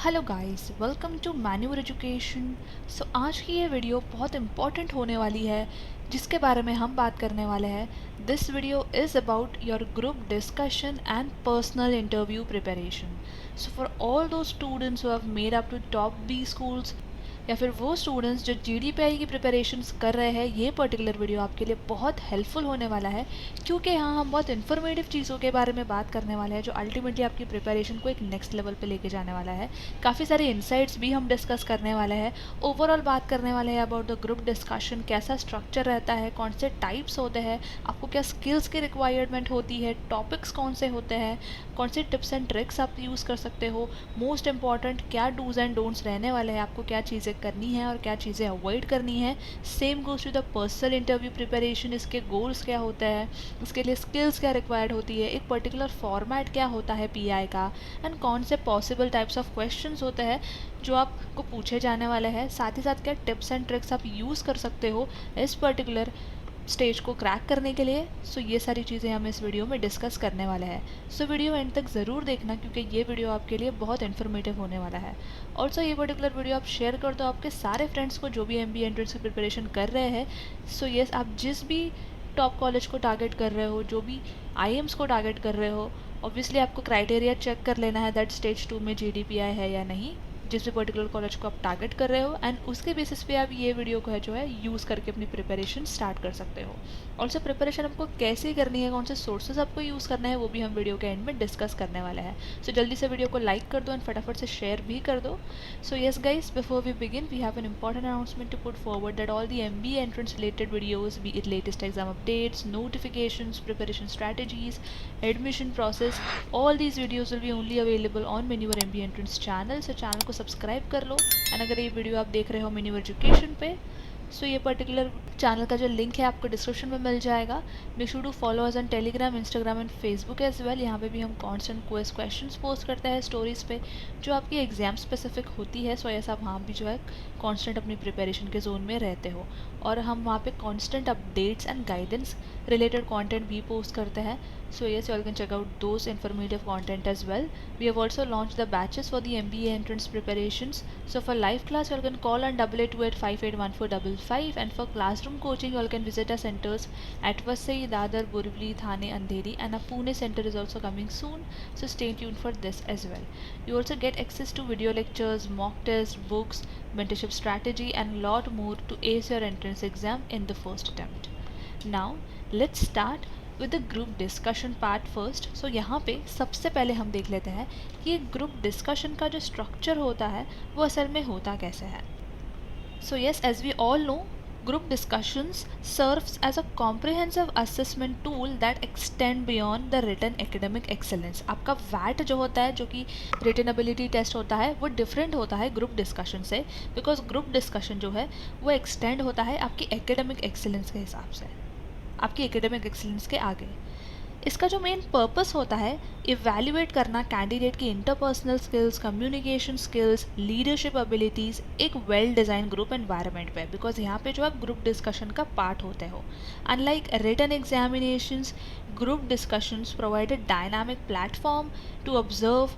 Hello guys, welcome to मैन्यूअर education. So आज की ये वीडियो बहुत इम्पॉर्टेंट होने वाली है जिसके बारे में हम बात करने वाले हैं। This video is about your group discussion and personal interview preparation. So for all those students who have made up to top B schools या फिर वो स्टूडेंट्स जो GDPI की प्रिपरेशंस कर रहे हैं, ये पर्टिकुलर वीडियो आपके लिए बहुत हेल्पफुल होने वाला है क्योंकि यहाँ हम बहुत इन्फॉर्मेटिव चीज़ों के बारे में बात करने वाले हैं जो अल्टीमेटली आपकी प्रिपरेशन को एक नेक्स्ट लेवल पे लेके जाने वाला है। काफ़ी सारे इंसाइट्स भी हम डिस्कस करने वाले हैं। ओवरऑल बात करने वाले हैं अबाउट द ग्रुप डिस्कशन, कैसा स्ट्रक्चर रहता है, कौन से टाइप्स होते हैं, आपको क्या स्किल्स की रिक्वायरमेंट होती है, टॉपिक्स कौन से होते हैं, कौन से टिप्स एंड ट्रिक्स आप यूज़ कर सकते हो, मोस्ट इंपॉर्टेंट क्या डूज एंड डोंट्स रहने वाले हैं, आपको क्या चीज़ें करनी है और क्या चीज़ें अवॉइड करनी है। Same goes to the personal interview preparation, इसके गोल्स क्या होते हैं, इसके लिए स्किल्स क्या रिक्वायर्ड होती है, एक पर्टिकुलर फॉर्मेट क्या होता है PI का, एंड कौन से पॉसिबल टाइप्स ऑफ क्वेश्चंस होते हैं जो आपको पूछे जाने वाले हैं। साथ ही साथ क्या टिप्स एंड ट्रिक्स आप यूज़ कर सकते हो इस पर्टिकुलर स्टेज को क्रैक करने के लिए। सो ये सारी चीज़ें हम इस वीडियो में डिस्कस करने वाले हैं। सो वीडियो एंड तक ज़रूर देखना क्योंकि ये वीडियो आपके लिए बहुत इन्फॉर्मेटिव होने वाला है। ऑल्सो ये पर्टिकुलर वीडियो आप शेयर कर दो आपके सारे फ्रेंड्स को जो भी MBA एंट्रेंस की प्रिपरेशन कर रहे हैं। सो यस, आप जिस भी टॉप कॉलेज को टारगेट कर रहे हो, जो भी IIMs को टारगेट कर रहे हो, ऑब्वियसली आपको क्राइटेरिया चेक कर लेना है दैट स्टेज 2 में GDPI है या नहीं, जिस भी पर्टिकुलर कॉलेज को आप टारगेट कर रहे हो, एंड उसके बेसिस पे आप ये वीडियो को है जो है यूज़ करके अपनी प्रिपरेशन स्टार्ट कर सकते हो। ऑल्सो प्रिपरेशन आपको कैसे करनी है, कौन से सोर्सेज आपको यूज़ करना है, वो भी हम वीडियो के एंड में डिस्कस करने वाले हैं। सो जल्दी से वीडियो को लाइक कर दो एंड फटाफट से शेयर भी कर दो। So yes guys, before we begin we have an important announcement to put forward that all the MBA entrance related videos, be it latest exam updates, notifications, preparation strategies, admission process, all these videos will be only available on Manure MBA entrance channel. So channel को subscribe कर लो। And अगर ये video आप देख रहे हो Manure education पे, सो ये पर्टिकुलर चैनल का जो लिंक है आपको डिस्क्रिप्शन में मिल जाएगा। Make sure to follow us on Telegram, Instagram and Facebook as well. यहाँ पे भी हम कॉन्स्टेंट क्वेश्चंस पोस्ट करते हैं स्टोरीज़ पे जो आपकी एग्जाम स्पेसिफिक होती है। सो ऐसा आप वहाँ भी जो है कॉन्स्टेंट अपनी प्रिपरेशन के जोन में रहते हो, और हम वहाँ पे constant updates and guidance related content भी पोस्ट करते हैं। So yes, you all can check out those informative content as well. We have also launched the batches for the MBA entrance preparations. So for live class, you all can call on 8828581455, and for classroom coaching, you all can visit our centers at Vasai, Dadar, Borivali, Thane, Andheri, and our Pune center is also coming soon. So stay tuned for this as well. You also get access to video lectures, mock tests, books, mentorship strategy, and lot more to ace your entrance exam in the first attempt. Now let's start with the group discussion part first. So यहाँ पे सबसे पहले हम देख लेते हैं कि group discussion का जो स्ट्रक्चर होता है वो असल में होता कैसे है। So yes, as we all know, group discussions serves as a comprehensive assessment tool that extend beyond the written academic excellence. आपका वैट जो होता है, जो कि written ability टेस्ट होता है, वो डिफरेंट होता है ग्रुप डिस्कशन से, बिकॉज ग्रुप डिस्कशन जो है वो एक्सटेंड होता है आपकी एकेडमिक एक्सेलेंस के हिसाब से, आपकी एकेडमिक एक्सीलेंस के आगे। इसका जो मेन पर्पस होता है, इवैल्यूएट करना कैंडिडेट की interpersonal skills, communication skills, leadership abilities एक वेल डिज़ाइन ग्रुप एनवायरनमेंट पे, बिकॉज यहाँ पे जो आप ग्रुप डिस्कशन का पार्ट होते हो। Unlike written examinations, group discussions provide a dynamic platform to observe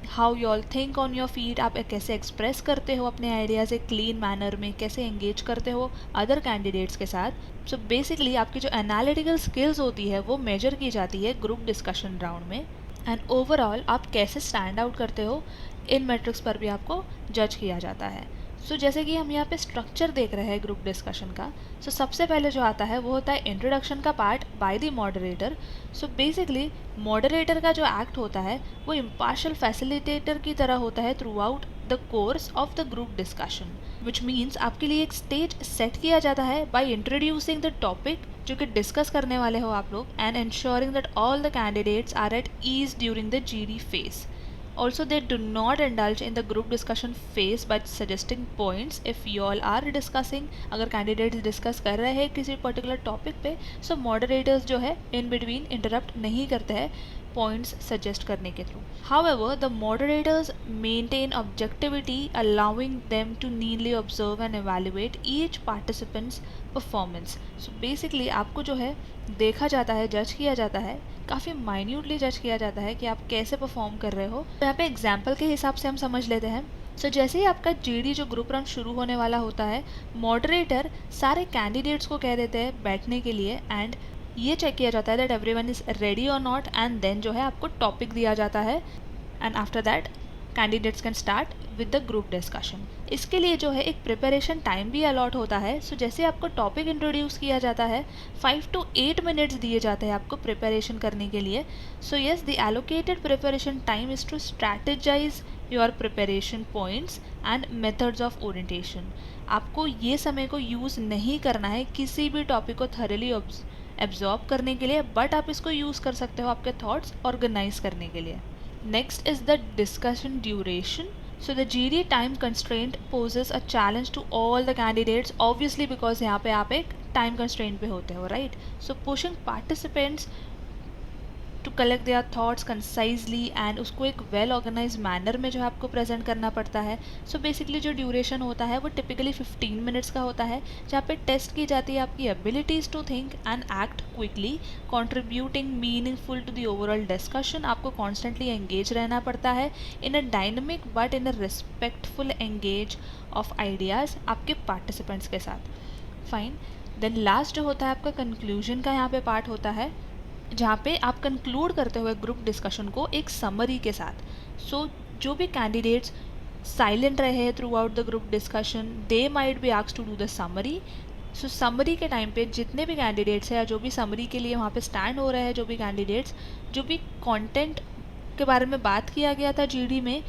how you all think on your feet, आप कैसे एक्सप्रेस करते हो अपने आइडियाज़ एक क्लीन मैनर में, कैसे एंगेज करते हो अदर कैंडिडेट्स के साथ। सो बेसिकली आपकी जो एनालिटिकल स्किल्स होती है वो मेजर की जाती है ग्रुप डिस्कशन राउंड में, एंड ओवरऑल आप कैसे स्टैंड आउट करते हो इन मेट्रिक्स पर भी आपको जज किया जाता है। सो जैसे कि हम यहाँ पे स्ट्रक्चर देख रहे हैं ग्रुप डिस्कशन का, सो सबसे पहले जो आता है वो होता है इंट्रोडक्शन का part by the moderator. So basically moderator का जो एक्ट होता है वो इम्पार्शियल फैसिलिटेटर की तरह होता है throughout the course of the group discussion, which means आपके लिए एक स्टेज सेट किया जाता है बाय इंट्रोड्यूसिंग द टॉपिक जो कि डिस्कस करने वाले हो आप लोग, and ensuring that all the candidates are at ease during the GD phase. Also, they do not indulge in the group discussion phase by suggesting points if you all are discussing. अगर candidates discuss कर रहे हैं किसी particular topic पे, so moderators जो है in between interrupt नहीं करते हैं, पॉइंट्स सजेस्ट करने के through. However, the moderators maintain objectivity, allowing them to neatly observe and evaluate each participant's performance. So basically आपको जो है देखा जाता है, जज किया जाता है, काफ़ी माइन्यूटली जज किया जाता है कि आप कैसे परफॉर्म कर रहे हो. तो यहाँ पे एग्जाम्पल के हिसाब से हम समझ लेते हैं. सो जैसे ही आपका जीडी जो ग्रुप राउंड शुरू होने वाला होता है, मॉडरेटर सारे कैंडिडेट्स को कह देते हैं बैठने के लिए, एंड ये चेक किया जाता है दैट एवरीवन इज़ रेडी और नॉट, एंड देन जो है आपको टॉपिक दिया जाता है, and after that candidates can start with the group discussion. इसके लिए जो है एक प्रिपरेशन टाइम भी अलॉट होता है. सो जैसे आपको टॉपिक इंट्रोड्यूस किया जाता है, 5 to 8 मिनट्स दिए जाते हैं आपको प्रिपरेशन करने के लिए. So yes, the allocated preparation time is to strategize your preparation points and methods of orientation. आपको ये समय को यूज़ नहीं करना है किसी भी टॉपिक को थरली एब्जॉर्ब करने के लिए, बट आप इसको यूज़ कर सकते हो आपके थॉट्स ऑर्गेनाइज करने के लिए. Next is the discussion duration. So the GD time constraint poses a challenge to all the candidates, obviously because यहाँ पे आप एक time constraint पे होते हो, right? So pushing participants to collect their thoughts concisely and उसको एक well organized manner में जो है आपको present करना पड़ता है. So basically जो duration होता है वो typically 15 minutes का होता है, जहाँ पे test की जाती है आपकी abilities to think and act quickly, contributing meaningful to the overall discussion. आपको constantly engage रहना पड़ता है in a dynamic but in a respectful engage of ideas आपके participants के साथ. Fine. Then last जो होता है आपका conclusion का यहाँ पे part होता है, जहाँ पे आप कंक्लूड करते हुए ग्रुप डिस्कशन को एक समरी के साथ. सो जो भी कैंडिडेट्स साइलेंट रहे हैं throughout the group discussion, they might be asked to do the summary. सो समरी के टाइम पे जितने भी कैंडिडेट्स हैं या जो भी समरी के लिए वहाँ पे स्टैंड हो रहे हैं, जो भी कैंडिडेट्स, जो भी कंटेंट के बारे में बात किया गया था जीडी में,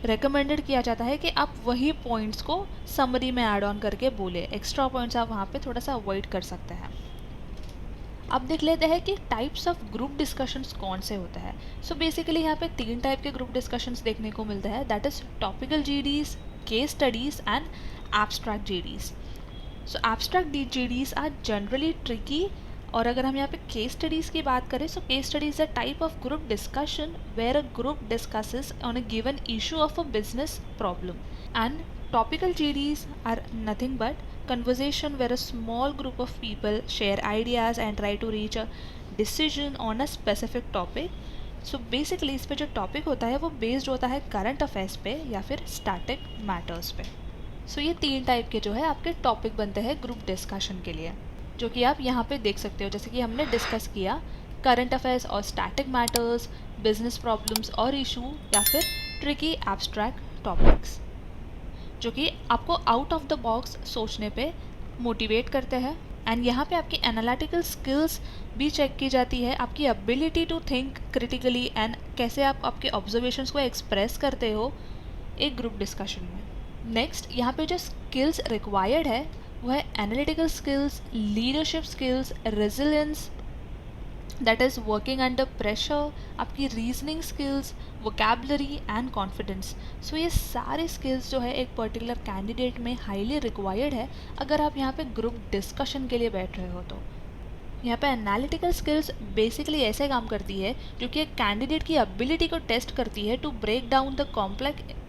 रिकमेंडेड किया जाता है कि आप वही पॉइंट्स को समरी में ऐड ऑन करके बोले. एक्स्ट्रा पॉइंट्स आप वहाँ पे थोड़ा सा अवॉइड कर सकते हैं. अब देख लेते हैं कि टाइप्स ऑफ ग्रुप डिस्कशंस कौन से होते हैं. सो बेसिकली यहाँ पे 3 टाइप के ग्रुप डिस्कशंस देखने को मिलते हैं, that is topical GDs, case studies and abstract GDs. So abstract GDs are generally tricky. और अगर हम यहाँ पे केस स्टडीज़ की बात करें, so case studies a type of group discussion where a group discusses on a given issue of a business problem. And topical GDs are nothing but conversation where a small group of people share ideas and try to reach a decision on a specific topic. So basically इस पे जो topic होता है वो based होता है current affairs पे या फिर static matters पे. So ये 3 टाइप के जो है आपके topic बनते हैं group discussion के लिए, जो कि आप यहाँ पे देख सकते हो. जैसे कि हमने डिस्कस किया current affairs और static matters, business problems और issue, या फिर tricky abstract topics, जो कि आपको आउट ऑफ द बॉक्स सोचने पे मोटिवेट करते हैं. एंड यहाँ पे आपकी एनालिटिकल स्किल्स भी चेक की जाती है, आपकी ability to think critically and कैसे आप आपके ऑब्जर्वेशंस को एक्सप्रेस करते हो एक ग्रुप डिस्कशन में. नेक्स्ट यहाँ पे जो स्किल्स रिक्वायर्ड है वो है analytical skills, leadership skills, resilience, that is working under pressure, आपकी reasoning skills, vocabulary and confidence. So ये सारे स्किल्स जो है एक पर्टिकुलर कैंडिडेट में हाईली रिक्वायर्ड है अगर आप यहाँ पे ग्रुप डिस्कशन के लिए बैठ रहे हो. तो यहाँ पे एनालिटिकल स्किल्स बेसिकली ऐसे काम करती है जो कि एक कैंडिडेट की एबिलिटी को टेस्ट करती है to break down the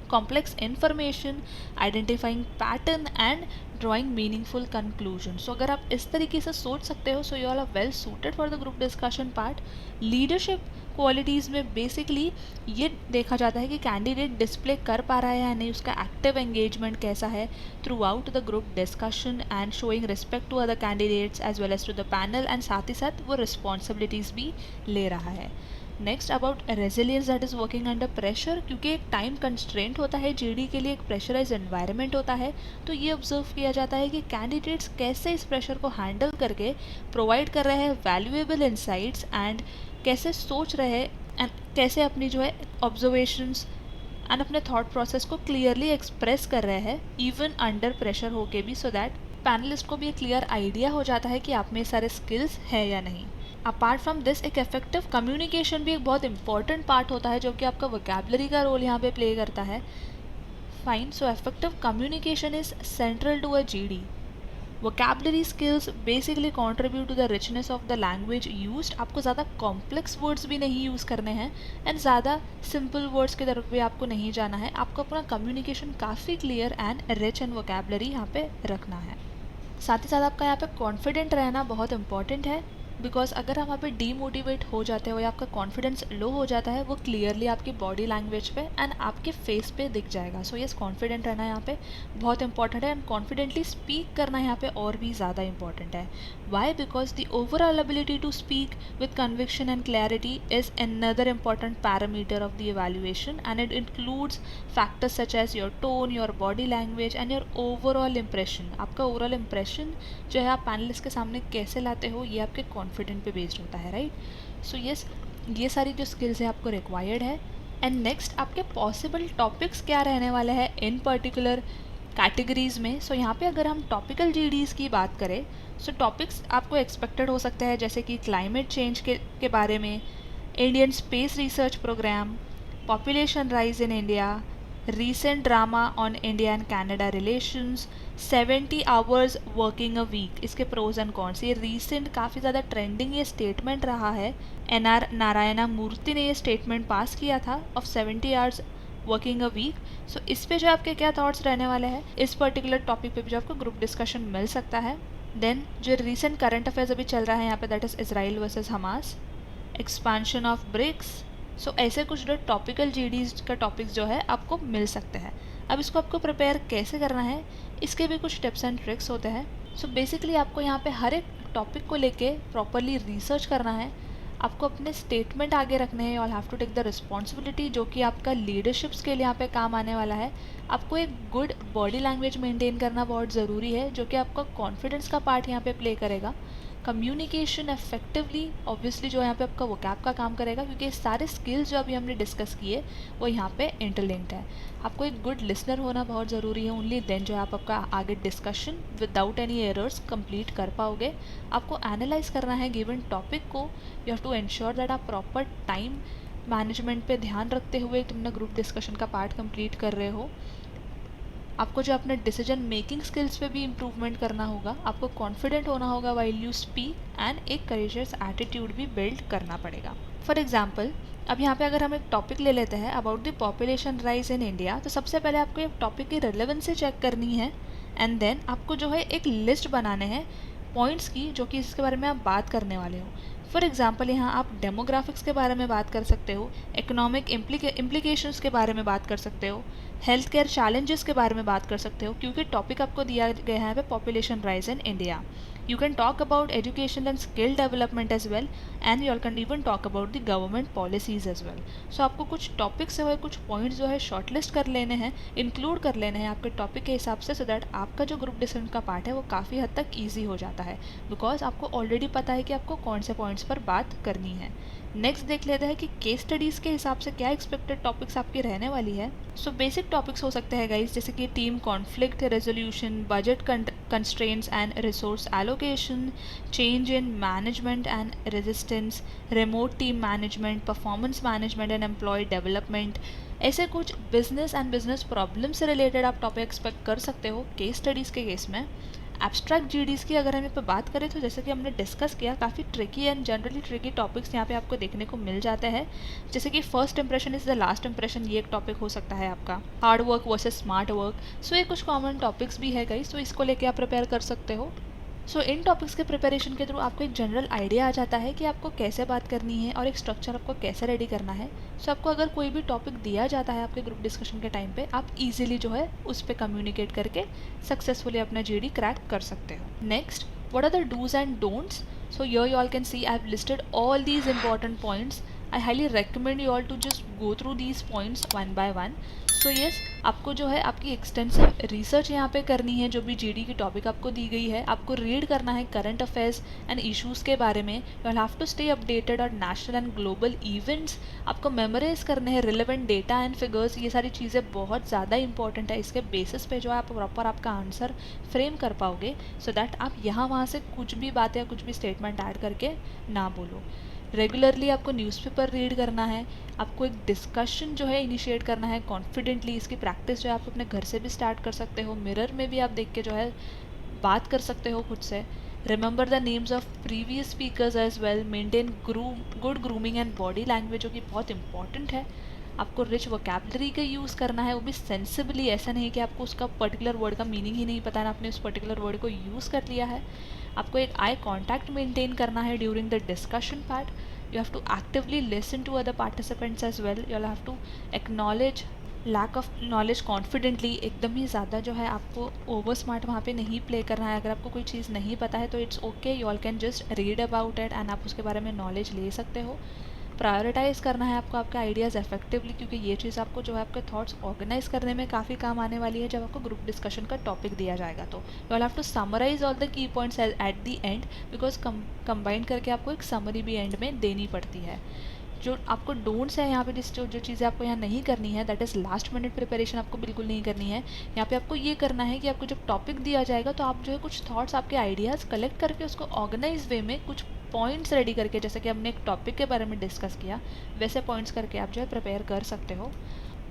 complex information, identifying pattern and drawing meaningful conclusion. So अगर आप इस तरीके से सोच सकते हो, so you all are well suited for the group discussion part. Leadership qualities में बेसिकली ये देखा जाता है कि कैंडिडेट डिस्प्ले कर पा रहा है या नहीं, उसका एक्टिव एंगेजमेंट कैसा है throughout the group discussion and showing respect to other candidates as well as to the panel, and साथ ही साथ वो रिस्पॉन्सिबिलिटीज़ भी ले रहा है. Next about resilience, that is working under pressure. क्योंकि एक टाइम कंस्ट्रेंट होता है जीडी के लिए, एक प्रेशराइज एनवायरनमेंट होता है, तो ये ऑब्जर्व किया जाता है कि कैंडिडेट्स कैसे इस प्रेशर को हैंडल करके प्रोवाइड कर रहे हैं वैल्यूएबल इंसाइट्स एंड कैसे सोच रहे हैं एंड कैसे अपनी जो है ऑब्जर्वेशंस एंड अपने थॉट प्रोसेस को क्लियरली एक्सप्रेस कर रहे हैं इवन अंडर प्रेशर होके भी, सो दैट पैनलिस्ट को भी एक क्लियर आइडिया हो जाता है कि आप में सारे स्किल्स हैं या नहीं. अपार्ट फ्रॉम दिस एक इफेक्टिव कम्युनिकेशन भी एक बहुत इंपॉर्टेंट पार्ट होता है जो कि आपका वोकैबुलरी का रोल यहाँ पे प्ले करता है. Fine. So effective communication is central to a GD. Vocabulary skills basically contribute to the richness of the language used. आपको ज़्यादा कॉम्प्लेक्स वर्ड्स भी नहीं यूज़ करने हैं एंड ज़्यादा सिंपल वर्ड्स की तरफ भी आपको नहीं जाना है। आपको अपना कम्युनिकेशन काफ़ी clear and rich and vocabulary यहाँ पे रखना है। साथ ही साथ आपका यहाँ पे कॉन्फिडेंट रहना बहुत इंपॉर्टेंट है, बिकॉज अगर आप वहाँ पे डीमोटिवेट हो जाते हो या आपका कॉन्फिडेंस लो हो जाता है, वो क्लियरली आपकी बॉडी लैंग्वेज पे एंड आपके फेस पे दिख जाएगा। सो यस, कॉन्फिडेंट रहना यहाँ पे बहुत इंपॉर्टेंट है एंड कॉन्फिडेंटली स्पीक करना यहाँ पे और भी ज़्यादा इंपॉर्टेंट है। Why? Because the overall ability to speak with conviction and clarity is another important parameter of the evaluation, and it includes factors such as your tone, your body language and your overall impression। आपका overall impression जो है आप panelist के सामने कैसे लाते हो, ये आपके कॉन्फिडेंट पे बेस्ड होता है, राइट। सो यस, ये सारी जो स्किल्स है आपको रिक्वायर्ड है। एंड नेक्स्ट, आपके पॉसिबल टॉपिक्स क्या रहने वाले हैं इन पर्टिकुलर कैटेगरीज में। सो यहाँ पे अगर हम टॉपिकल जीडीज़ की बात करें, सो टॉपिक्स आपको एक्सपेक्टेड हो सकता है जैसे कि क्लाइमेट चेंज के बारे में, Indian space research programme, population rise in India, recent drama on India and Canada relations, 70 hours working a week। इसके प्रोज एंड कॉन्स, ये रीसेंट काफ़ी ज़्यादा ट्रेंडिंग ये स्टेटमेंट रहा है। NR नारायणा मूर्ति ने ये स्टेटमेंट पास किया था of 70 hours working a week. So इस पे जो आपके क्या थॉट्स रहने वाले हैं, इस पर्टिकुलर टॉपिक पे भी जो आपको ग्रुप डिस्कशन मिल सकता है। देन जो रिसेंट करंट अफेयर्स अभी चल रहा है यहाँ पे, that is Israel versus Hamas, expansion of BRICS. So ऐसे कुछ जो टॉपिकल जीडीज़ का टॉपिक्स जो है आपको मिल सकते हैं। अब इसको आपको प्रिपेयर कैसे करना है, इसके भी कुछ टिप्स एंड ट्रिक्स होते हैं। सो बेसिकली आपको यहाँ पे हर एक टॉपिक को लेके प्रॉपरली रिसर्च करना है, आपको अपने स्टेटमेंट आगे रखने हैं, all have to take the responsibility, जो कि आपका लीडरशिप्स के लिए यहाँ पे काम आने वाला है। आपको एक गुड बॉडी लैंग्वेज मेंटेन करना बहुत ज़रूरी है, जो कि आपका कॉन्फिडेंस का पार्ट यहाँ पे प्ले करेगा। कम्युनिकेशन इफेक्टिवली ऑब्वियसली जो यहाँ पे आपका वोकैब का काम करेगा, क्योंकि सारे स्किल्स जो अभी हमने डिस्कस किए वो यहाँ पे इंटरलिंक्ड है। आपको एक गुड लिसनर होना बहुत ज़रूरी है, ओनली देन जो आप आपका आगे discussion without any errors complete कर पाओगे। आपको एनालाइज करना है गिवन टॉपिक को, you have to ensure that आप प्रॉपर टाइम मैनेजमेंट पे ध्यान रखते हुए तुमने ग्रुप डिस्कशन का पार्ट कंप्लीट कर रहे हो। आपको जो अपने डिसीजन मेकिंग स्किल्स पे भी इम्प्रूवमेंट करना होगा, आपको कॉन्फिडेंट होना होगा वाइल यू स्पीक एंड एक करेजियस एटीट्यूड भी बिल्ड करना पड़ेगा। फॉर एग्जाम्पल, अब यहाँ पे अगर हम एक टॉपिक ले लेते हैं about the population rise in India, तो सबसे पहले आपको एक टॉपिक की रिलेवेंसी चेक करनी है एंड देन आपको जो है एक लिस्ट बनाने हैं पॉइंट्स की, जो कि इसके बारे में आप बात करने वाले हो। फॉर एग्जाम्पल, यहाँ आप डेमोग्राफिक्स के बारे में बात कर सकते हो, इकोनॉमिक इम्प्लीकेशंस के बारे में बात कर सकते हो, हेल्थ केयर चैलेंजेस के बारे में बात कर सकते हो, क्योंकि टॉपिक आपको दिया गया है पे population rise in India. You can talk about education and skill development as well, and you can even talk about the government policies as well. So आपको कुछ टॉपिक्स जो है, कुछ पॉइंट्स जो है शॉर्टलिस्ट कर लेने हैं, इंक्लूड कर लेने हैं आपके टॉपिक के हिसाब से, सो दैट आपका जो ग्रुप डिस्कशन का पार्ट है वो काफ़ी हद तक ईजी हो जाता है, बिकॉज आपको ऑलरेडी पता है कि आपको कौन से पॉइंट्स पर बात करनी है। नेक्स्ट देख लेते हैं कि केस स्टडीज़ के हिसाब से क्या एक्सपेक्टेड टॉपिक्स आपकी रहने वाली है। सो बेसिक टॉपिक्स हो सकते हैं गाइस, जैसे कि team conflict resolution, budget constraints and resource allocation, change in management and resistance, remote team management, performance management and employee development. ऐसे कुछ बिजनेस एंड बिजनेस प्रॉब्लम से रिलेटेड आप टॉपिक एक्सपेक्ट कर सकते हो केस स्टडीज़ के केस में। Abstract GDs की अगर हम यहाँ पे बात करें, तो जैसे कि हमने डिस्कस किया, काफ़ी tricky and generally tricky topics यहाँ पे आपको देखने को मिल जाते हैं, जैसे कि first impression is the last impression, ये एक टॉपिक हो सकता है आपका, hard work versus smart work. So ये कुछ कॉमन टॉपिक्स भी है गाइस, तो इसको लेके आप प्रिपेयर कर सकते हो। सो इन टॉपिक्स के प्रिपरेशन के थ्रू आपको एक जनरल आइडिया आ जाता है कि आपको कैसे बात करनी है और एक स्ट्रक्चर आपको कैसे रेडी करना है। सो आपको अगर कोई भी टॉपिक दिया जाता है आपके ग्रुप डिस्कशन के टाइम पे, आप इजीली जो है उस पर कम्युनिकेट करके सक्सेसफुली अपना जीडी क्रैक कर सकते हो। Next, what are the dos and don'ts. So here you all can see I've listed all these important points. I highly recommend you all to just go through these points one by one. So yes, आपको जो है आपकी extensive research यहाँ पे करनी है, जो भी जीडी की टॉपिक आपको दी गई है, आपको रीड करना है करंट अफेयर्स एंड इश्यूज़ के बारे में। You will have to stay updated on national and global events. आपको मेमोराइज करने हैं रिलेवेंट डेटा एंड फिगर्स, ये सारी चीज़ें बहुत ज़्यादा इंपॉर्टेंट है। इसके बेसिस पे जो है आप प्रॉपर आपका आंसर फ्रेम कर पाओगे, सो दैट आप यहाँ वहाँ से कुछ भी बातें या कुछ भी स्टेटमेंट ऐड करके ना बोलो। रेगुलरली आपको न्यूज़पेपर रीड करना है, आपको एक डिस्कशन जो है इनिशिएट करना है कॉन्फिडेंटली। इसकी प्रैक्टिस जो है आप अपने घर से भी स्टार्ट कर सकते हो, मिरर में भी आप देख के जो है बात कर सकते हो खुद से। Remember the names of previous speakers as well. Maintain good grooming and body language, जो कि बहुत इंपॉर्टेंट है। आपको रिच वोकैबलरी का यूज़ करना है, वो भी सेंसिबली। ऐसा नहीं कि आपको उसका पर्टिकुलर वर्ड का मीनिंग ही नहीं पता है, आपने उस पर्टिकुलर वर्ड को यूज़ कर लिया है। आपको एक आई कॉन्टैक्ट मेंटेन करना है during the discussion part. You have to actively listen to other participants as well. You have to acknowledge lack of knowledge confidently. एकदम ही ज़्यादा जो है आपको ओवर स्मार्ट वहाँ पे नहीं प्ले करना है। अगर आपको कोई चीज़ नहीं पता है तो it's okay, you all can just read about it and आप उसके बारे में नॉलेज ले सकते हो। प्रायोरिटाइज़ करना है आपको आपके आइडियाज़ इफेक्टिवली, क्योंकि ये चीज़ आपको जो है आपके थॉट्स ऑर्गेनाइज करने में काफ़ी काम आने वाली है जब आपको ग्रुप डिस्कशन का टॉपिक दिया जाएगा। तो you will have to summarise all the key points at the end, because combine करके आपको एक समरी भी एंड में देनी पड़ती है। जो आपको डोंट्स है यहाँ पे, जो चीज़ें आपको यहाँ नहीं करनी है, that is last minute preparation आपको बिल्कुल नहीं करनी है। यहाँ पे आपको ये करना है कि आपको जब टॉपिक दिया जाएगा तो आप जो है कुछ थॉट्स, आपके आइडियाज़ कलेक्ट करके उसको ऑर्गेनाइज वे में कुछ पॉइंट्स रेडी करके, जैसे कि हमने एक टॉपिक के बारे में डिस्कस किया, वैसे पॉइंट्स करके आप जो है प्रिपेयर कर सकते हो।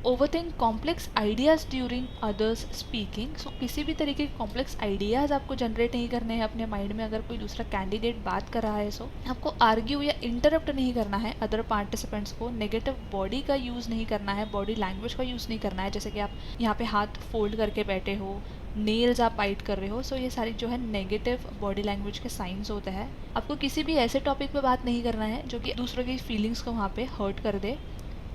Overthink complex ideas during others speaking. So किसी भी तरीके के कॉम्प्लेक्स आइडियाज़ आपको जनरेट नहीं करने हैं अपने माइंड में। अगर कोई दूसरा कैंडिडेट बात कर रहा है सो आपको आर्ग्यू या इंटरप्ट नहीं करना है अदर पार्टिसिपेंट्स को। नेगेटिव बॉडी का यूज़ नहीं करना है, बॉडी लैंग्वेज का यूज़ नहीं करना है, जैसे कि आप यहाँ पे हाथ फोल्ड करके बैठे हो, नेल्स आप बाइट कर रहे हो। सो ये सारी जो है नेगेटिव बॉडी लैंग्वेज के साइंस होते हैं। आपको किसी भी ऐसे टॉपिक पे बात नहीं करना है जो कि दूसरों की फीलिंग्स को वहाँ पे हर्ट कर दे।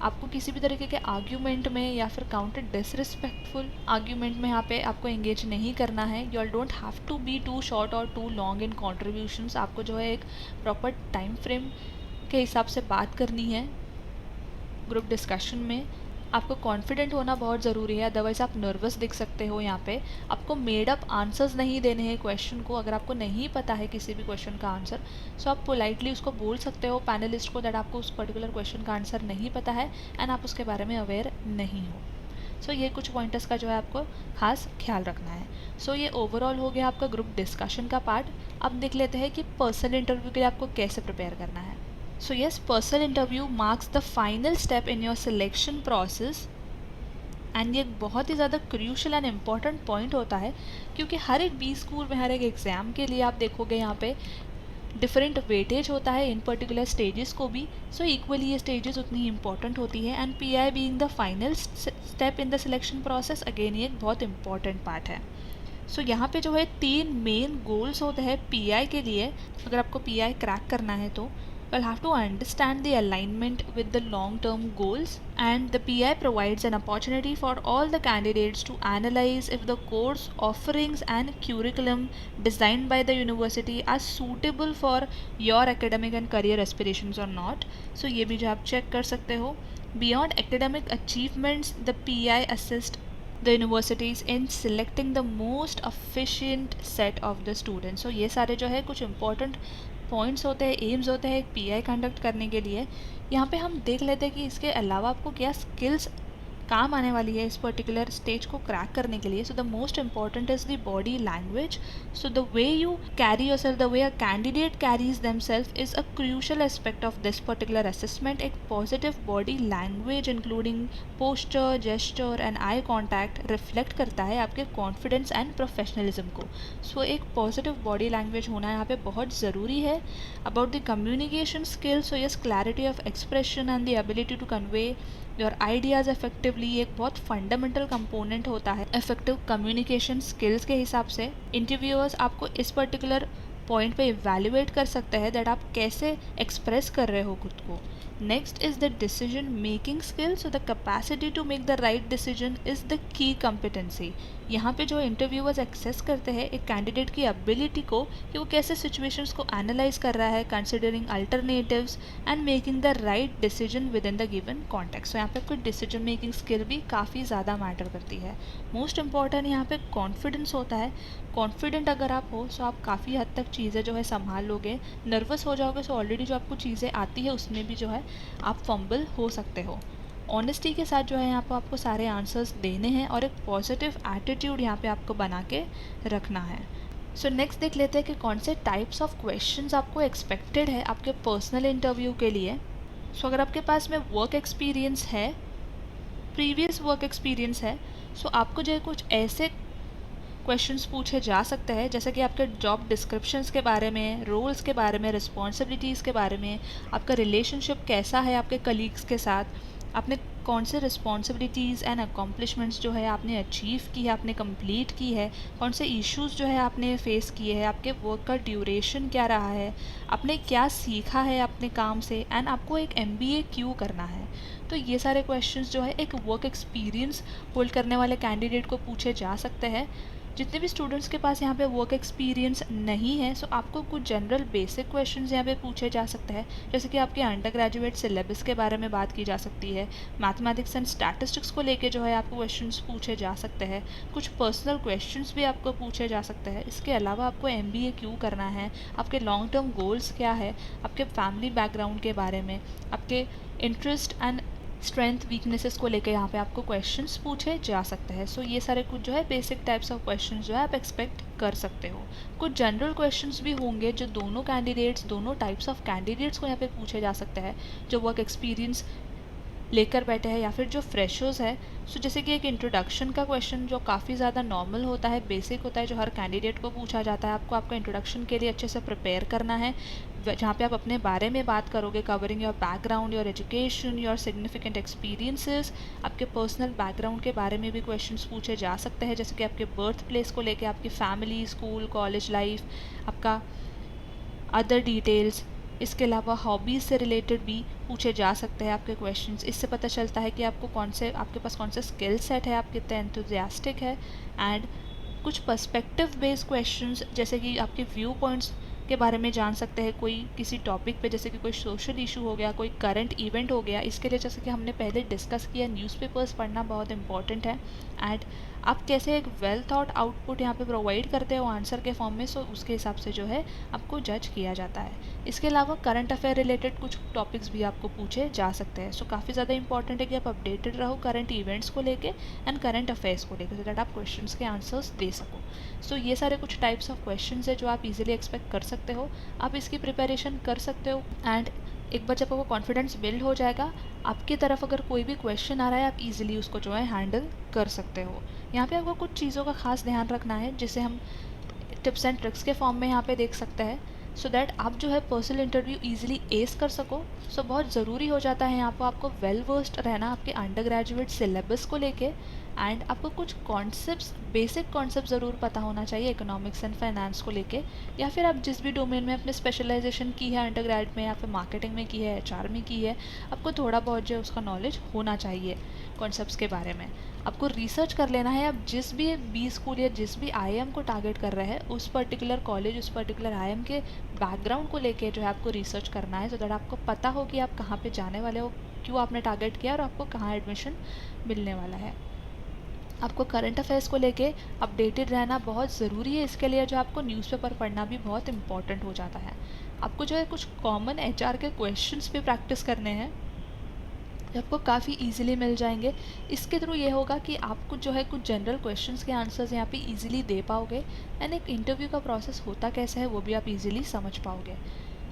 आपको किसी भी तरीके के आर्ग्यूमेंट में या फिर काउंटर डिसरिस्पेक्टफुल आर्ग्यूमेंट में यहाँ पे आपको एंगेज नहीं करना है। You all don't have to be too short और टू लॉन्ग इन कॉन्ट्रीब्यूशंस। आपको जो है एक प्रॉपर टाइम फ्रेम के हिसाब से बात करनी है ग्रुप डिस्कशन में। आपको कॉन्फिडेंट होना बहुत ज़रूरी है, अदरवाइज़ आप नर्वस दिख सकते हो यहाँ पे। आपको मेड अप आंसर्स नहीं देने हैं क्वेश्चन को। अगर आपको नहीं पता है किसी भी क्वेश्चन का आंसर, सो आप पोलाइटली उसको बोल सकते हो पैनलिस्ट को दैट आपको उस पर्टिकुलर क्वेश्चन का आंसर नहीं पता है एंड आप उसके बारे में अवेयर नहीं हो। सो ये कुछ पॉइंटर्स का जो है आपको खास ख्याल रखना है। सो ये ओवरऑल हो गया आपका ग्रुप डिस्कशन का पार्ट। अब देख लेते हैं कि पर्सनल इंटरव्यू के लिए आपको कैसे प्रिपेयर करना है। So yes, personal interview marks the final step in your selection process and ये एक बहुत ही ज़्यादा क्रूशल एंड इम्पॉर्टेंट पॉइंट होता है, क्योंकि हर एक बी स्कूल में हर एक एग्ज़ाम के लिए आप देखोगे यहाँ पे डिफरेंट वेटेज होता है इन पर्टिकुलर स्टेजेस को भी। सो इक्वली ये स्टेजेस उतनी ही इंपॉर्टेंट होती है and pi being the final step in the selection process, again ये एक बहुत इंपॉर्टेंट पार्ट है। सो यहाँ पे जो है 3 मेन गोल्स होते हैं पीआई के लिए। अगर आपको पीआई क्रैक करना है तो you'll have to understand the alignment with the long-term goals, and the PI provides an opportunity for all the candidates to analyze if the course offerings and curriculum designed by the university are suitable for your academic and career aspirations or not. So ये भी जो आप check कर सकते हो। Beyond academic achievements, the PI assist the universities in selecting the most efficient set of the students. So ये सारे जो है कुछ important पॉइंट्स होते हैं, एम्स होते हैं एक पीआई कंडक्ट करने के लिए। यहाँ पे हम देख लेते हैं कि इसके अलावा आपको क्या स्किल्स काम आने वाली है इस पर्टिकुलर स्टेज को क्रैक करने के लिए। So the most important is the body language. So the way you carry yourself, the way a candidate carries themselves is a crucial aspect of this particular assessment. एक positive body language including posture, gesture and eye contact reflect करता है आपके confidence and professionalism को। सो एक positive body language होना यहाँ पे बहुत ज़रूरी है। About the communication skills, so yes clarity of expression and the ability to convey your ideas effectively एक बहुत फंडामेंटल कंपोनेंट होता है इफेक्टिव कम्युनिकेशन स्किल्स के हिसाब से। इंटरव्यूअर्स आपको इस पर्टिकुलर पॉइंट पे इवैल्यूएट कर सकते हैं दैट आप कैसे एक्सप्रेस कर रहे हो खुद को। Next is the decision making skill. So the capacity to make the right decision is the key competency. यहाँ पे जो इंटरव्यूअर्स एक्सेस करते हैं एक कैंडिडेट की एबिलिटी को कि वो कैसे सिचुएशंस को एनालाइज कर रहा है, considering alternatives and making the right decision with in the given context. यहाँ पे आपको डिसीजन मेकिंग स्किल भी काफ़ी ज़्यादा मैटर करती है। मोस्ट इंपॉर्टेंट यहाँ पे कॉन्फिडेंस होता है। कॉन्फिडेंट अगर आप हो तो आप काफ़ी हद तक चीज़ें जो है संभाल लोगे। नर्वस हो जाओगे तो ऑलरेडी जो आपको चीज़ें आती है उसमें भी जो है आप फंबल हो सकते हो। ऑनेस्टी के साथ जो है यहाँ पर आपको सारे आंसर्स देने हैं और एक पॉजिटिव एटीट्यूड यहाँ पे आपको बना के रखना है। सो नेक्स्ट देख लेते हैं कि कौन से टाइप्स ऑफ क्वेश्चंस आपको एक्सपेक्टेड है आपके पर्सनल इंटरव्यू के लिए। सो अगर आपके पास में वर्क एक्सपीरियंस है, प्रीवियस वर्क एक्सपीरियंस है, सो आपको जो है कुछ ऐसे क्वेश्चंस पूछे जा सकते हैं, जैसे कि आपके जॉब डिस्क्रिप्शंस के बारे में, रोल्स के बारे में, रिस्पॉन्सिबिलिटीज़ के बारे में, आपका रिलेशनशिप कैसा है आपके कलीग्स के साथ, आपने कौन से रिस्पॉन्सिबिलिटीज़ एंड अकॉम्प्लिशमेंट्स जो है आपने अचीव की है, आपने कंप्लीट की है, कौन से इश्यूज़ जो है आपने फेस किए हैं, आपके वर्क का ड्यूरेशन क्या रहा है, आपने क्या सीखा है अपने काम से, एंड आपको एक एमबीए क्यों करना है। तो ये सारे क्वेश्चंस जो है एक वर्क एक्सपीरियंस होल्ड करने वाले कैंडिडेट को पूछे जा सकते हैं। जितने भी स्टूडेंट्स के पास यहाँ पे वर्क एक्सपीरियंस नहीं है, सो आपको कुछ जनरल बेसिक क्वेश्चंस यहाँ पे पूछे जा सकते हैं, जैसे कि आपके अंडर ग्रेजुएट सिलेबस के बारे में बात की जा सकती है, मैथमेटिक्स एंड स्टैटिस्टिक्स को लेके जो है आपको क्वेश्चंस पूछे जा सकते हैं, कुछ पर्सनल क्वेश्चंस भी आपको पूछे जा सकते हैं। इसके अलावा आपको एमबीए क्यों करना है, आपके लॉन्ग टर्म गोल्स क्या है, आपके फैमिली बैकग्राउंड के बारे में, आपके इंटरेस्ट एंड स्ट्रेंथ वीकनेसेस को लेकर यहाँ पे आपको क्वेश्चंस पूछे जा सकते हैं। सो ये सारे कुछ जो है बेसिक टाइप्स ऑफ क्वेश्चंस जो है आप एक्सपेक्ट कर सकते हो। कुछ जनरल क्वेश्चंस भी होंगे जो दोनों टाइप्स ऑफ कैंडिडेट्स को यहाँ पे पूछे जा सकते हैं, जो वर्क एक्सपीरियंस लेकर बैठे हैं या फिर जो फ्रेशर्स है। सो जैसे कि एक इंट्रोडक्शन का क्वेश्चन जो काफ़ी ज़्यादा नॉर्मल होता है, बेसिक होता है, जो हर कैंडिडेट को पूछा जाता है। आपको आपका इंट्रोडक्शन के लिए अच्छे से प्रिपेयर करना है, जहाँ पे आप अपने बारे में बात करोगे, covering your background, your education, your significant experiences. आपके पर्सनल बैकग्राउंड के बारे में भी क्वेश्चंस पूछे जा सकते हैं, जैसे कि आपके बर्थ प्लेस को लेके, आपकी फैमिली, स्कूल, कॉलेज लाइफ, आपका अदर डिटेल्स। इसके अलावा हॉबीज़ से रिलेटेड भी पूछे जा सकते हैं आपके क्वेश्चंस। इससे पता चलता है कि आपके पास कौन से स्किल सेट है, आप कितने एंथुजियास्टिक है। एंड कुछ पर्सपेक्टिव बेस्ड क्वेश्चंस, जैसे कि आपके व्यू पॉइंट्स के बारे में जान सकते हैं कोई किसी टॉपिक पे, जैसे कि कोई सोशल इशू हो गया, कोई करंट इवेंट हो गया। इसके लिए जैसे कि हमने पहले डिस्कस किया, न्यूज़पेपर्स पढ़ना बहुत इंपॉर्टेंट है। एंड आप कैसे एक वेल थॉट आउटपुट यहाँ पे प्रोवाइड करते हो आंसर के फॉर्म में, सो उसके हिसाब से जो है आपको जज किया जाता है। इसके अलावा करंट अफेयर रिलेटेड कुछ टॉपिक्स भी आपको पूछे जा सकते हैं। सो काफ़ी ज़्यादा इंपॉर्टेंट है कि आप अपडेटेड रहो करंट इवेंट्स को लेके एंड करंट अफेयर्स को लेकर, सो दैट आप क्वेश्चंस के आंसर्स दे सको। सो ये सारे कुछ टाइप्स ऑफ क्वेश्चंस है जो आप इजीली एक्सपेक्ट कर सकते हो। आप इसकी प्रिपरेशन कर सकते हो एंड एक बार जब आपको कॉन्फिडेंस बिल्ड हो जाएगा, आपकी तरफ अगर कोई भी क्वेश्चन आ रहा है, आप इजीली उसको जो है हैंडल कर सकते हो। यहाँ पे आपको कुछ चीज़ों का खास ध्यान रखना है, जिसे हम टिप्स एंड ट्रिक्स के फॉर्म में यहाँ पे देख सकते हैं, सो दैट आप जो है पर्सनल इंटरव्यू ईजिली एस कर सको। सो बहुत ज़रूरी हो जाता है यहाँ पर आपको वेल वर्स्ड रहना आपके अंडर ग्रेजुएट सिलेबस को लेके। एंड आपको कुछ कॉन्सेप्ट्स, बेसिक कॉन्सेप्ट ज़रूर पता होना चाहिए इकोनॉमिक्स एंड फाइनेंस को लेके, या फिर आप जिस भी डोमेन में अपने स्पेशलाइजेशन की है अंडर ग्रेड में, या फिर मार्केटिंग में की है, एचआर में की है, आपको थोड़ा बहुत जो है उसका नॉलेज होना चाहिए कॉन्सेप्ट्स के बारे में। आपको रिसर्च कर लेना है, आप जिस भी बी स्कूल या जिस भी आईएम को टारगेट कर रहे हैं, उस पर्टिकुलर कॉलेज, उस पर्टिकुलर आईएम के बैकग्राउंड को लेके जो है आपको रिसर्च करना है, सो दैट आपको पता हो कि आप कहाँ पे जाने वाले हो, क्यों आपने टारगेट किया और आपको कहाँ एडमिशन मिलने वाला है। आपको करंट अफेयर्स को लेके अपडेटेड रहना बहुत ज़रूरी है। इसके लिए जो आपको न्यूज़पेपर पढ़ना भी बहुत इंपॉर्टेंट हो जाता है। आपको जो है कुछ कॉमन एचआर के क्वेश्चंस भी प्रैक्टिस करने हैं, जो आपको काफ़ी इजीली मिल जाएंगे। इसके थ्रू ये होगा कि आपको जो है कुछ जनरल क्वेश्चंस के आंसर्स यहाँ पे इजीली दे पाओगे, एंड एक इंटरव्यू का प्रोसेस होता कैसा है वो भी आप इजीली समझ पाओगे।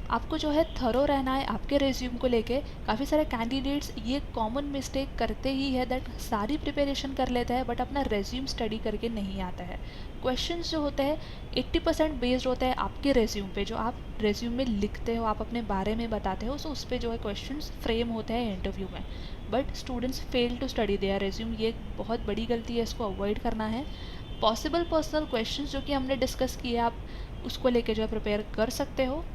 आपको जो है थरो रहना है आपके रेज्यूम को लेके। काफ़ी सारे कैंडिडेट्स ये कॉमन मिस्टेक करते ही है, दैट सारी प्रिपरेशन कर लेता है बट अपना रेज्यूम स्टडी करके नहीं आता है। क्वेश्चंस जो होते हैं 80% बेस्ड होता है आपके रेज्यूम पे, जो आप रेज्यूम में लिखते हो, आप अपने बारे में बताते हो, सो उस पर जो है क्वेश्चंस फ्रेम होते हैं इंटरव्यू में। But students fail to study their resume, ये बहुत बड़ी गलती है, इसको अवॉइड करना है। पॉसिबल पर्सनल क्वेश्चंस जो कि हमने डिस्कस किए, आप उसको लेके जो है प्रिपेयर कर सकते हो।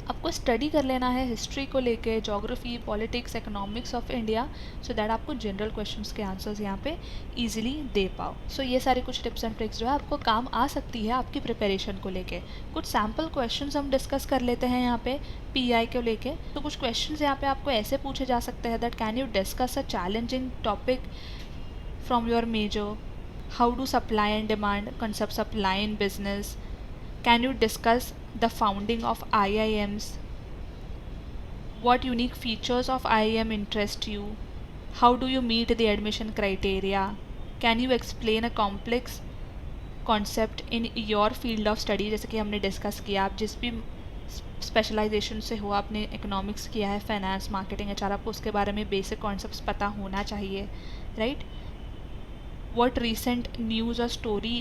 आपको स्टडी कर लेना है हिस्ट्री को लेके, geography, politics, economics of India, so that आपको जनरल क्वेश्चंस के आंसर्स यहाँ पे इजीली दे पाओ। सो ये सारे कुछ टिप्स एंड ट्रिक्स जो है आपको काम आ सकती है आपकी प्रिपरेशन को लेके। कुछ सैम्पल क्वेश्चंस हम डिस्कस कर लेते हैं यहाँ पे पीआई को लेके। तो कुछ क्वेश्चंस यहाँ पे आपको ऐसे पूछे जा सकते हैं, that can you discuss a challenging topic from your major, how do supply and demand concepts apply in business, can you discuss the founding of IIMs, what unique features of IIM interest you, how do you meet the admission criteria, can you explain a complex concept in your field of study। जैसे कि हमने discuss किया, आप जिस भी specialisation से हो, आपने इकोनॉमिक्स किया है, फाइनेंस, मार्केटिंग, एचआर, आपको उसके बारे में बेसिक कॉन्सेप्ट्स पता होना चाहिए, right. what recent news or story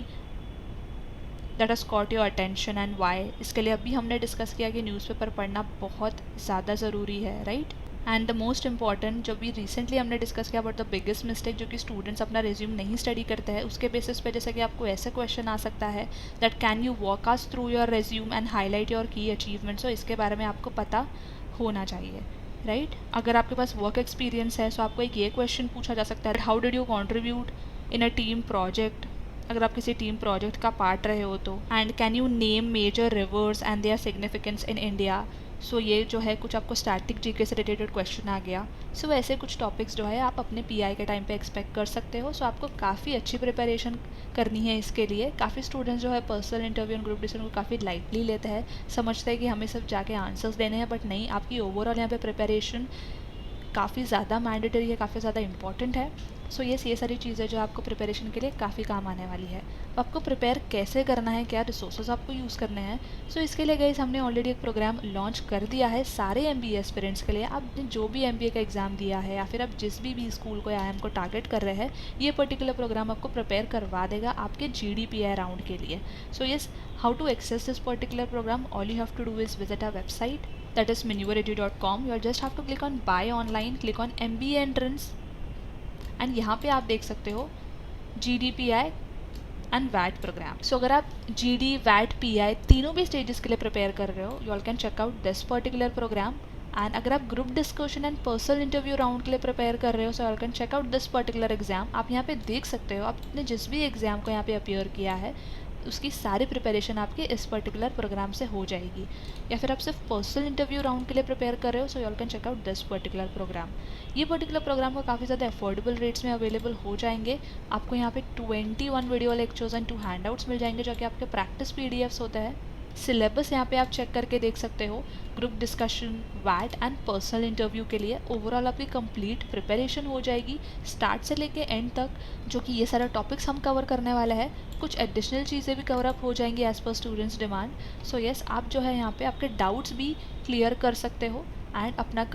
that has caught your attention and why. इसके लिए अभी हमने डिस्कस किया कि न्यूज़पेपर पढ़ना बहुत ज़्यादा ज़रूरी है, right. And the most important जो भी रिसेंटली हमने डिस्कस किया, बट द बिगेस्ट मिस्टेक जो कि स्टूडेंट्स अपना रिज्यूम नहीं स्टडी करते हैं, उसके बेसिस पे जैसे कि आपको ऐसा क्वेश्चन आ सकता है that can you walk us through your resume and highlight your की अचीवमेंट्स। तो इसके बारे में आपको पता होना चाहिए, राइट। अगर आपके पास वर्क एक्सपीरियंस है तो आपको एक ये क्वेश्चन पूछा जा सकता है, how did you contribute in a team project, अगर आप किसी टीम प्रोजेक्ट का पार्ट रहे हो तो। And can you name major rivers and their significance in India. So ये जो है कुछ आपको स्टैटिक जीके से रिलेटेड क्वेश्चन आ गया। सो ऐसे कुछ टॉपिक्स जो है आप अपने पीआई के टाइम पे एक्सपेक्ट कर सकते हो। सो आपको काफ़ी अच्छी प्रिपरेशन करनी है इसके लिए। काफ़ी स्टूडेंट्स जो है personal interview and group discussion को काफ़ी लाइटली लेते हैं, समझते हैं कि हमें सिर्फ जाके आंसर्स देने हैं, बट नहीं, आपकी ओवरऑल यहाँ पे प्रिपरेशन काफ़ी ज़्यादा मैंडेटरी है, काफ़ी ज़्यादा इंपॉर्टेंट है। सो ये सारी चीज़ें जो आपको प्रिपरेशन के लिए काफ़ी काम आने वाली है। तो आपको प्रिपेयर कैसे करना है, क्या रिसोर्सेज आपको यूज़ करने हैं, सो इसके लिए गाइस हमने ऑलरेडी एक प्रोग्राम लॉन्च कर दिया है सारे एमबीए एस्पिरेंट्स के लिए। आपने जो भी एमबीए का एग्ज़ाम दिया है या फिर आप जिस भी स्कूल को या आईआईएम को टारगेट कर रहे हैं, ये पर्टिकुलर प्रोग्राम आपको प्रिपेयर करवा देगा आपके जीडीपीआई राउंड के लिए। So yes, how to access this particular programme, all you have to do is visit our website, that is minuredu.com. you'll just have to click on buy online, click on MBA entrance and यहाँ पे आप देख सकते हो GDPI and VAT programme. सो अगर आप GD, VAT, PI तीनों भी स्टेजेस के लिए प्रिपेयर कर रहे हो, you all can check out this particular programme. And अगर आप group discussion and personal interview round के लिए प्रिपेयर कर रहे हो, so all can check out this particular exam. आप यहाँ पे देख सकते हो आपने जिस भी एग्जाम को यहाँ पे अपीयर किया है उसकी सारी प्रिपरेशन आपकी इस पर्टिकुलर प्रोग्राम से हो जाएगी। या फिर आप सिर्फ पर्सनल इंटरव्यू राउंड के लिए प्रिपेयर कर रहे हो, so you all can check out this particular programme. ये पर्टिकुलर प्रोग्राम को काफ़ी ज़्यादा अफोर्डेबल रेट्स में अवेलेबल हो जाएंगे। आपको यहाँ पे 21 वीडियो लेक्चर्स एंड 2 हैंडआउट्स मिल जाएंगे जो कि आपके प्रैक्टिस पीडीएफ्स होते हैं। सिलेबस यहाँ पे आप चेक करके देख सकते हो। ग्रुप डिस्कशन, वैट एंड पर्सनल इंटरव्यू के लिए ओवरऑल आपकी कंप्लीट प्रिपरेशन हो जाएगी स्टार्ट से लेके एंड तक, जो कि ये सारा टॉपिक्स हम कवर करने वाले हैं। कुछ एडिशनल चीज़ें भी कवर अप हो जाएंगी as per students demand. So yes, आप जो है यहाँ पे आपके डाउट्स भी क्लियर कर सकते हो एंड अपना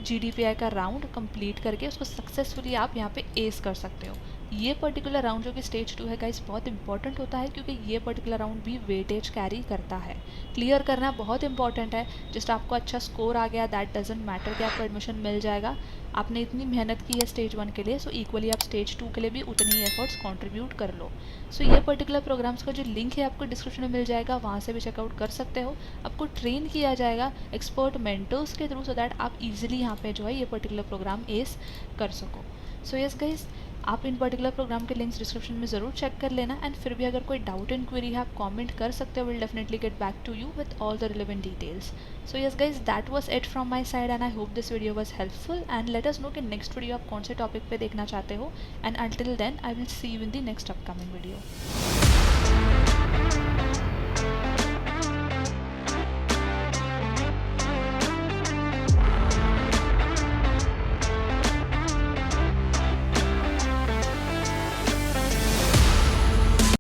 GDPI का राउंड कंप्लीट करके उसको सक्सेसफुली आप यहाँ पे एस कर सकते हो। ये पर्टिकुलर राउंड जो कि स्टेज 2 है गाइस, बहुत इंपॉर्टेंट होता है क्योंकि ये पर्टिकुलर राउंड भी वेटेज कैरी करता है। क्लियर करना बहुत इंपॉर्टेंट है। जस्ट आपको अच्छा स्कोर आ गया दैट डजेंट मैटर कि आपको एडमिशन मिल जाएगा। आपने इतनी मेहनत की है स्टेज 1 के लिए, सो इक्वली आप स्टेज 2 के लिए भी उतनी ही एफर्ट्स कंट्रीब्यूट कर लो। सो ये पर्टिकुलर प्रोग्राम्स का जो लिंक है आपको डिस्क्रिप्शन में मिल जाएगा, वहाँ से भी चेकआउट कर सकते हो। आपको ट्रेन किया जाएगा एक्सपर्ट मेंटर्स के थ्रू, सो दैट आप इजीली यहाँ पे जो है ये पर्टिकुलर प्रोग्राम एस कर सको। सो यस गाइस, आप इन पर्टिकुलर प्रोग्राम के लिंक्स डिस्क्रिप्शन में ज़रूर चेक कर लेना। एंड फिर भी अगर कोई डाउट एंड क्वेरी है आप कमेंट कर सकते हो, will definitely get back to you with all the relevant details. So yes guys, that was it from my side and I hope this video was helpful. And let us know कि next video आप कौन से topic पे देखना चाहते हो। And until then I will see you in the next upcoming video.